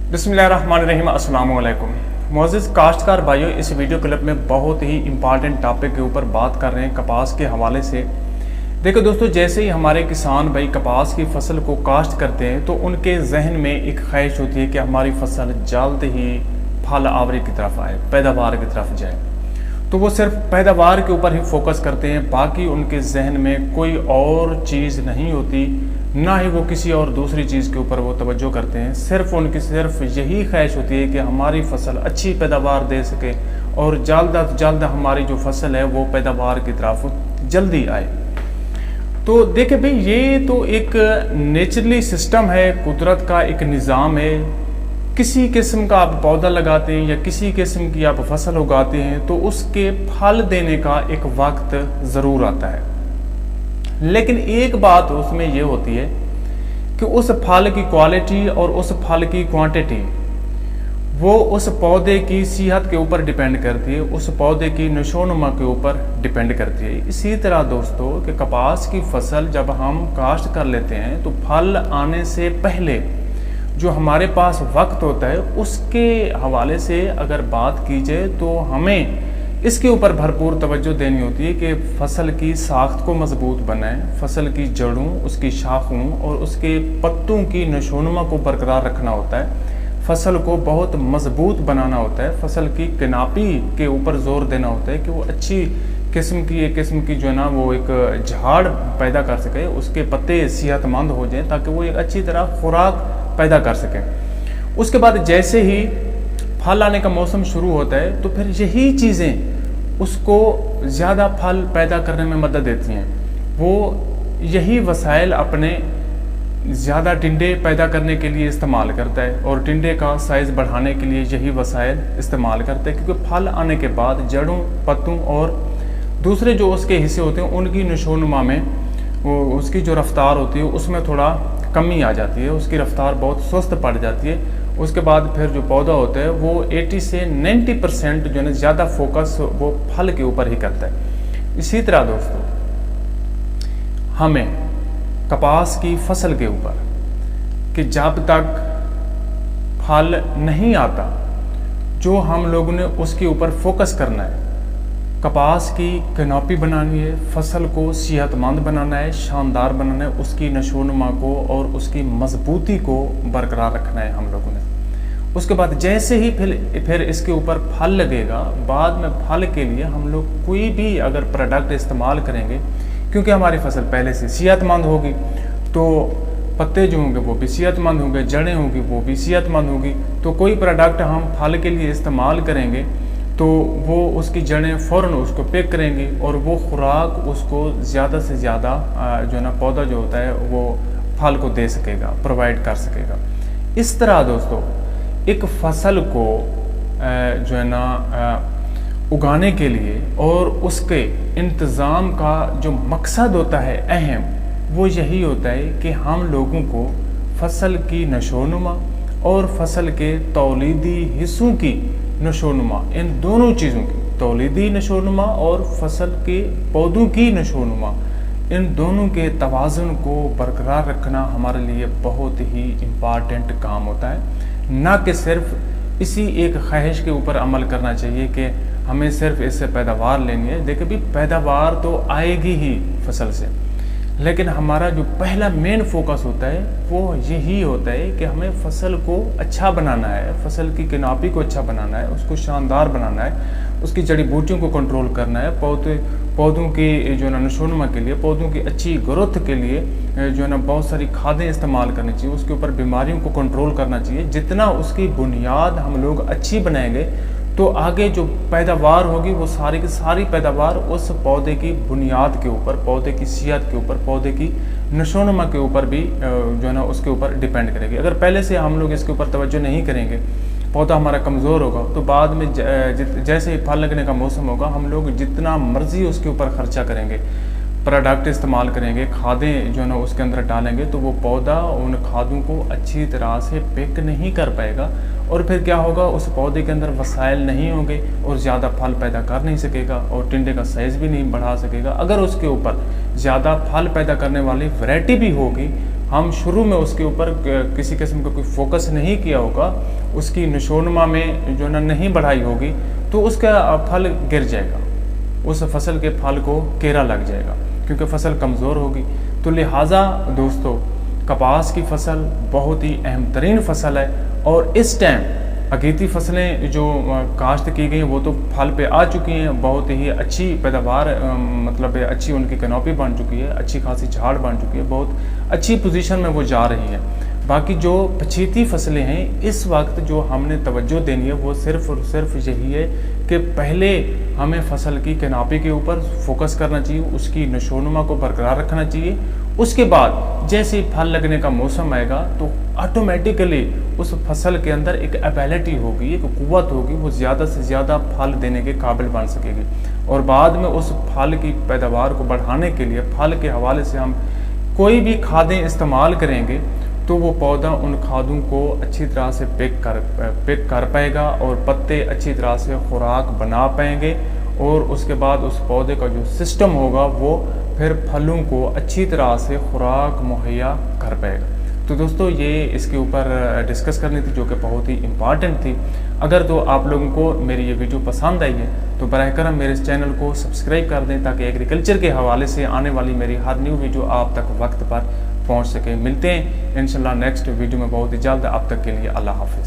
बिस्मिल्लाहिर्रहमानिर्रहीम, अस्सलाम वालेकुम। मुअज़्ज़िज़ काश्तकार भाइयों, इस वीडियो क्लिप में बहुत ही इम्पॉर्टेंट टॉपिक के ऊपर बात कर रहे हैं कपास के हवाले से। देखो दोस्तों, जैसे ही हमारे किसान भाई कपास की फसल को काश्त करते हैं तो उनके जहन में एक ख्वाहिश होती है कि हमारी फसल जल्द ही फल आवरी की तरफ आए, पैदावार की तरफ जाए। तो वो सिर्फ पैदावार के ऊपर ही फोकस करते हैं, बाकी उनके जहन में कोई और चीज़ नहीं होती, ना ही वो किसी और दूसरी चीज़ के ऊपर वो तवज्जो करते हैं। सिर्फ उनकी सिर्फ यही ख्वाहिश होती है कि हमारी फसल अच्छी पैदावार दे सके और जल्द अज जल्द हमारी जो फसल है वो पैदावार की तरफ जल्दी आए। तो देखिए भाई, ये तो एक नेचुरली सिस्टम है, कुदरत का एक निज़ाम है। किसी किस्म का आप पौधा लगाते हैं या किसी किस्म की आप फसल उगाते हैं तो उसके फल देने का एक वक्त ज़रूर आता है, लेकिन एक बात उसमें ये होती है कि उस फल की क्वालिटी और उस फल की क्वांटिटी वो उस पौधे की सेहत के ऊपर डिपेंड करती है, उस पौधे की नशोनुमा के ऊपर डिपेंड करती है। इसी तरह दोस्तों कि कपास की फसल जब हम काश्त कर लेते हैं तो फल आने से पहले जो हमारे पास वक्त होता है उसके हवाले से अगर बात की जाए तो हमें इसके ऊपर भरपूर तवज्जो देनी होती है कि फसल की साख्त को मजबूत बनाएं, फसल की जड़ों, उसकी शाखों और उसके पत्तों की नशोनुमा को बरकरार रखना होता है, फसल को बहुत मजबूत बनाना होता है, फसल की किनापी के ऊपर जोर देना होता है कि वो अच्छी किस्म की एक किस्म की जो है ना वो एक झाड़ पैदा कर सके, उसके पत्ते सेहतमंद हो जाएं ताकि वो एक अच्छी तरह खुराक पैदा कर सकें। उसके बाद जैसे ही फल आने का मौसम शुरू होता है तो फिर यही चीज़ें उसको ज़्यादा फल पैदा करने में मदद देती हैं। वो यही वसाइल अपने ज़्यादा टिंडे पैदा करने के लिए इस्तेमाल करता है और टिंडे का साइज़ बढ़ाने के लिए यही वसाइल इस्तेमाल करता है, क्योंकि फल आने के बाद जड़ों, पत्तों और दूसरे जो उसके हिस्से होते हैं उनकी नशोनुमा में वो उसकी जो रफ्तार होती है उसमें थोड़ा कमी आ जाती है, उसकी रफ्तार बहुत सुस्त पड़ जाती है। उसके बाद फिर जो पौधा होता है वो 80 से 90% जो है ज़्यादा फोकस वो फल के ऊपर ही करता है। इसी तरह दोस्तों, हमें कपास की फसल के ऊपर कि जब तक फल नहीं आता जो हम लोगों ने उसके ऊपर फोकस करना है, कपास की कैनोपी बनानी है, फसल को सेहतमंद बनाना है, शानदार बनाना है, उसकी नशोनुमा को और उसकी मजबूती को बरकरार रखना है हम लोगों ने। उसके बाद जैसे ही फिर इसके ऊपर फल लगेगा, बाद में फल के लिए हम लोग कोई भी अगर प्रोडक्ट इस्तेमाल करेंगे, क्योंकि हमारी फसल पहले से सेहतमंद होगी तो पत्ते जो होंगे वो भी सेहतमंद होंगे, जड़ें होंगी वो भी सेहतमंद होगी, तो कोई प्रोडक्ट हम फल के लिए इस्तेमाल करेंगे तो वो उसकी जड़ें फ़ौरन उसको पिक करेंगी और वो खुराक उसको ज़्यादा से ज़्यादा जो है ना पौधा जो होता है वो फल को दे सकेगा, प्रोवाइड कर सकेगा। इस तरह दोस्तों एक फसल को जो है ना उगाने के लिए और उसके इंतज़ाम का जो मकसद होता है अहम, वो यही होता है कि हम लोगों को फसल की नशोनुमा और फसल के तौलीदी हिस्सों की नशोनुमा, इन दोनों चीज़ों की तौलीदी नशोनुमा और फसल के पौधों की नशोनुमा, इन दोनों के तवाज़ुन को बरकरार रखना हमारे लिए बहुत ही इम्पॉर्टेंट काम होता है। ना कि सिर्फ इसी एक ख्वाहिश के ऊपर अमल करना चाहिए कि हमें सिर्फ इससे पैदावार लेनी है। देखिए भी, पैदावार तो आएगी ही फसल से, लेकिन हमारा जो पहला मेन फोकस होता है वो यही होता है कि हमें फसल को अच्छा बनाना है, फसल की कैनोपी को अच्छा बनाना है, उसको शानदार बनाना है, उसकी जड़ी बूटियों को कंट्रोल करना है, पौधों की जो है ना नशोनुमा के लिए, पौधों की अच्छी ग्रोथ के लिए जो है ना बहुत सारी खादें इस्तेमाल करनी चाहिए, उसके ऊपर बीमारियों को कंट्रोल करना चाहिए। जितना उसकी बुनियाद हम लोग अच्छी बनाएंगे तो आगे जो पैदावार होगी वो सारी की सारी पैदावार उस पौधे की बुनियाद के ऊपर, पौधे की सेहत के ऊपर, पौधे की नशोनुमा के ऊपर भी जो है ना उसके ऊपर डिपेंड करेगी। अगर पहले से हम लोग इसके ऊपर तवज्जो नहीं करेंगे, पौधा हमारा कमज़ोर होगा, तो बाद में जैसे ही फल लगने का मौसम होगा हम लोग जितना मर्जी उसके ऊपर खर्चा करेंगे, प्रोडक्ट इस्तेमाल करेंगे, खादें जो है ना उसके अंदर डालेंगे, तो वो पौधा उन खादों को अच्छी तरह से पिक नहीं कर पाएगा और फिर क्या होगा, उस पौधे के अंदर वसाइल नहीं होंगे और ज़्यादा फल पैदा कर नहीं सकेगा और टिंडे का साइज़ भी नहीं बढ़ा सकेगा। अगर उसके ऊपर ज़्यादा फल पैदा करने वाली वैरायटी भी होगी हम शुरू में उसके ऊपर किसी किस्म का कोई फोकस नहीं किया होगा, उसकी नशोनमा में जो नहीं बढ़ाई होगी, तो उसका फल गिर जाएगा, उस फसल के फल को केरा लग जाएगा, क्योंकि फसल कमज़ोर होगी। तो लिहाजा दोस्तों, कपास की फसल बहुत ही अहम तरीन फसल है, और इस टाइम अगेती फसलें जो काश्त की गई वो तो फल पे आ चुकी हैं, बहुत ही अच्छी पैदावार मतलब अच्छी उनकी कैनोपी बन चुकी है, अच्छी खासी झाड़ बन चुकी है, बहुत अच्छी पोजीशन में वो जा रही है। बाकी जो पछीती फसलें हैं, इस वक्त जो हमने तवज्जो देनी है वो सिर्फ़ और सिर्फ यही है कि पहले हमें फसल की कैनोपी के ऊपर फोकस करना चाहिए, उसकी नशोनुमा को बरकरार रखना चाहिए। उसके बाद जैसे ही फल लगने का मौसम आएगा तो ऑटोमेटिकली उस फसल के अंदर एक एबिलिटी होगी, एक कुव्वत होगी, वो ज़्यादा से ज़्यादा फल देने के काबिल बन सकेगी। और बाद में उस फल की पैदावार को बढ़ाने के लिए फल के हवाले से हम कोई भी खादें इस्तेमाल करेंगे तो वो पौधा उन खादों को अच्छी तरह से पिक कर पाएगा, और पत्ते अच्छी तरह से खुराक बना पाएंगे, और उसके बाद उस पौधे का जो सिस्टम होगा वो फिर फलों को अच्छी तरह से खुराक मुहैया कर पाएगा। तो दोस्तों, ये इसके ऊपर डिस्कस करनी थी, जो कि बहुत ही इम्पॉर्टेंट थी। अगर तो आप लोगों को मेरी ये वीडियो पसंद आई है तो बराह करम मेरे इस चैनल को सब्सक्राइब कर दें, ताकि एग्रीकल्चर के हवाले से आने वाली मेरी हर न्यू वीडियो आप तक वक्त पर पहुंच सके। मिलते हैं इंशाल्लाह नेक्स्ट वीडियो में बहुत ही जल्द। अब तक के लिए अल्लाह हाफिज़।